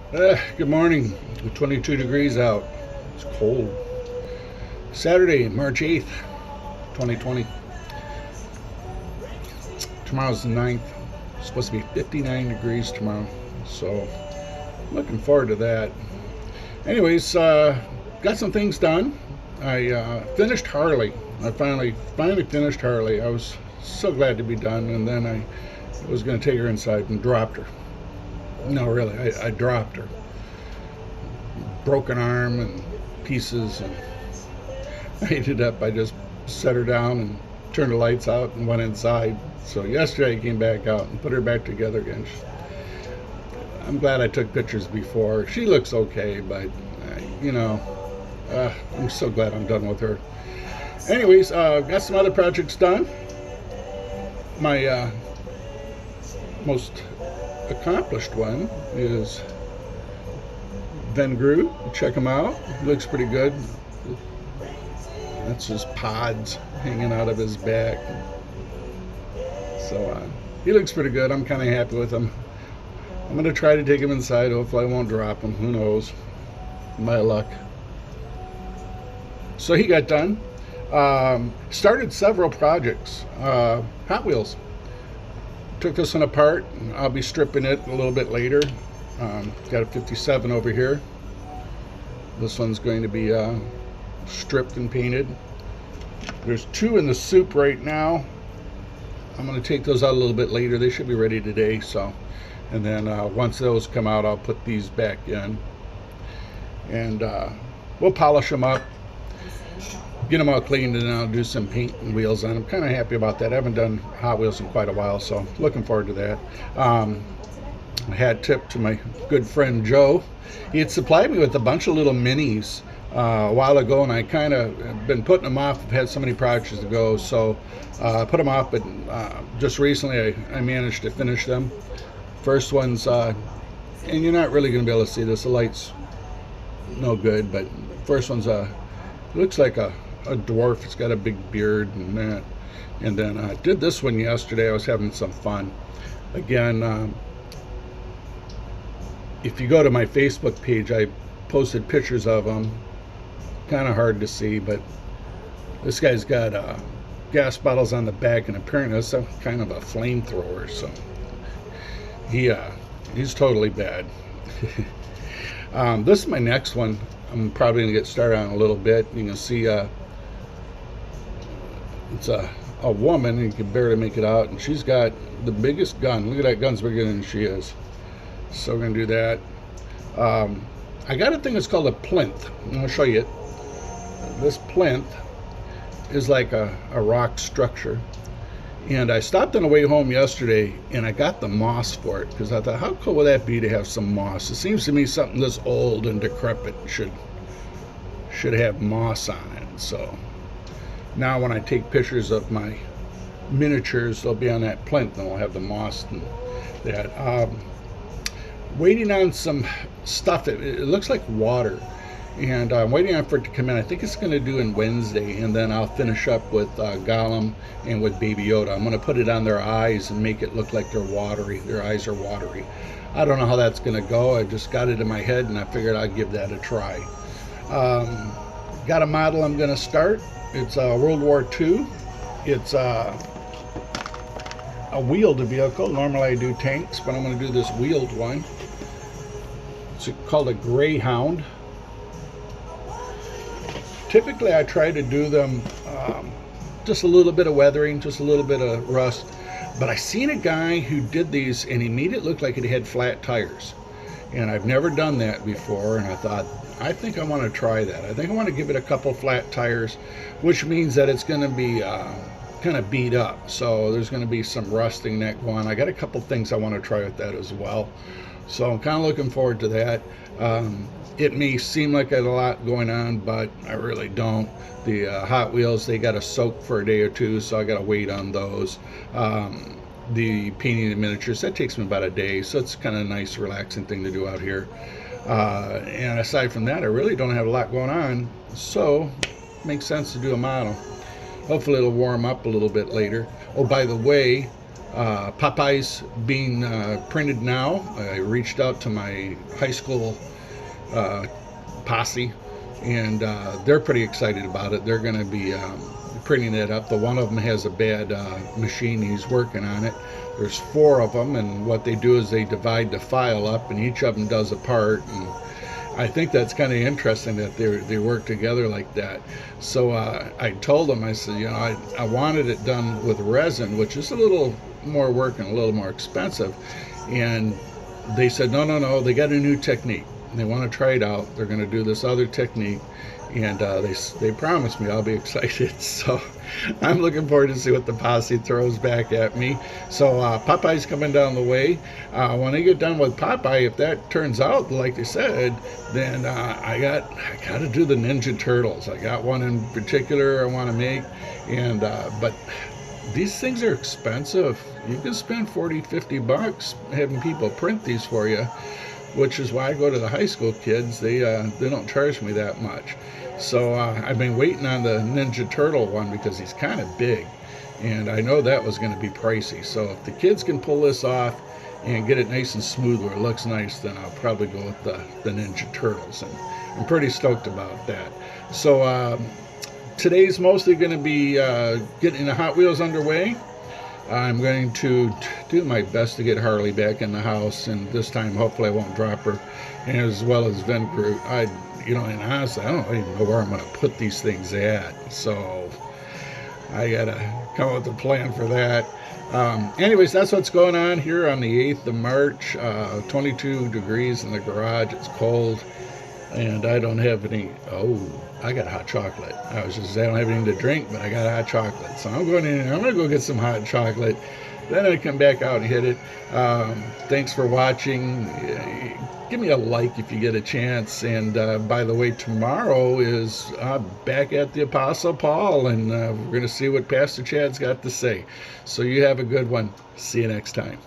Good morning. 22 degrees out. It's cold. Saturday, March 8th, 2020. Tomorrow's the 9th. It's supposed to be 59 degrees tomorrow. So, looking forward to that. Anyways, got some things done. I finished Harley. I finally finished Harley. I was so glad to be done, and then I was going to take her inside and dropped her. No, really, I dropped her. Broken arm and pieces, and I just set her down and turned the lights out and went inside. So yesterday I came back out and put her back together again. I'm glad I took pictures before. She looks okay, but I'm so glad I'm done with her. Anyways, got some other projects done. My most accomplished one is Ven Groot. Check him out. He looks pretty good. That's his pods hanging out of his back. So he looks pretty good. I'm kind of happy with him. I'm going to try to take him inside. Hopefully I won't drop him. Who knows? My luck. So he got done. Started several projects. Hot Wheels. Took this one apart. I'll be stripping it a little bit later. Got a 57 over here. This one's going to be stripped and painted. There's two in the soup right now. I'm going to take those out a little bit later. They should be ready today. So, and then once those come out, I'll put these back in, and we'll polish them up, get them all cleaned, and then I'll do some paint and wheels on them. Kind of happy about that. I haven't done Hot Wheels in quite a while, so looking forward to that. I had tip to my good friend Joe. He had supplied me with a bunch of little minis a while ago, and I kind of been putting them off. I've had so many projects to go, so put them off, but just recently I managed to finish them. First one's, and you're not really going to be able to see this, the light's no good, but first one's looks like a dwarf. It's got a big beard and that. And then I did this one yesterday. I was having some fun. Again, if you go to my Facebook page, I posted pictures of them. Kind of hard to see, but this guy's got gas bottles on the back, and apparently that's some kind of a flamethrower. So he's totally bad. This is my next one. I'm probably going to get started on a little bit. You can see it's a woman, and you can barely make it out, and she's got the biggest gun. Look at that, gun's bigger than she is. So we're going to do that. I got a thing that's called a plinth. I'm going to show you it. This plinth is like a rock structure. And I stopped on the way home yesterday, and I got the moss for it, because I thought, how cool would that be to have some moss? It seems to me something this old and decrepit should have moss on it. So now when I take pictures of my miniatures, they'll be on that plinth, and I'll have the moss and that. Waiting on some stuff. It looks like water, and I'm waiting on for it to come in. I think it's going to do in Wednesday, and then I'll finish up with Gollum and with Baby Yoda. I'm going to put it on their eyes and make it look like they're watery. Their eyes are watery. I don't know how that's going to go. I just got it in my head, and I figured I'd give that a try. Got a model I'm going to start. It's World War II. It's a wheeled vehicle. Normally I do tanks, but I'm going to do this wheeled one. It's called a Greyhound. Typically I try to do them just a little bit of weathering, just a little bit of rust, but I seen a guy who did these, and he made it look like it had flat tires, and I've never done that before, and I thought, I think I want to try that. I think I want to give it a couple flat tires, which means that it's going to be kind of beat up, so there's going to be some rusting that go on. I got a couple things I want to try with that as well, so I'm kind of looking forward to that. It may seem like there's a lot going on, but I really don't. The Hot Wheels, they got to soak for a day or two, so I got to wait on those. The painting the miniatures, that takes me about a day, so it's kind of a nice, relaxing thing to do out here. And aside from that, I really don't have a lot going on, so it makes sense to do a model. Hopefully it'll warm up a little bit later. Oh, by the way, Popeye's being printed now. I reached out to my high school posse, and they're pretty excited about it. They're going to be printing it up. The one of them has a bad machine. He's working on it. There's 4 of them, and what they do is they divide the file up, and each of them does a part. And I think that's kind of interesting that they work together like that. So I told them, I said, you know, I wanted it done with resin, which is a little more work and a little more expensive. And they said, no, they got a new technique. They want to try it out. They're going to do this other technique, and they promised me I'll be excited. So I'm looking forward to see what the posse throws back at me. So Popeye's coming down the way. When I get done with Popeye, if that turns out like they said, then I got to do the Ninja Turtles. I got one in particular I want to make, and but these things are expensive. You can spend $40-50 having people print these for you, which is why I go to the high school kids. They don't charge me that much. So I've been waiting on the Ninja Turtle one because he's kind of big, and I know that was going to be pricey. So if the kids can pull this off and get it nice and smooth where it looks nice, then I'll probably go with the Ninja Turtles, and I'm pretty stoked about that. So today's mostly going to be getting the Hot Wheels underway. I'm going to do my best to get Harley back in the house, and this time hopefully I won't drop her, and as well as Ven Groot. And honestly, I don't even know where I'm going to put these things at, so I got to come up with a plan for that. Anyways, that's what's going on here on the 8th of March. 22 degrees in the garage. It's cold, and I don't have any. I got hot chocolate. I don't have anything to drink, but I got hot chocolate. So I'm going to go get some hot chocolate. Then I come back out and hit it. Thanks for watching. Give me a like if you get a chance. And by the way, tomorrow is back at the Apostle Paul, and we're going to see what Pastor Chad's got to say. So you have a good one. See you next time.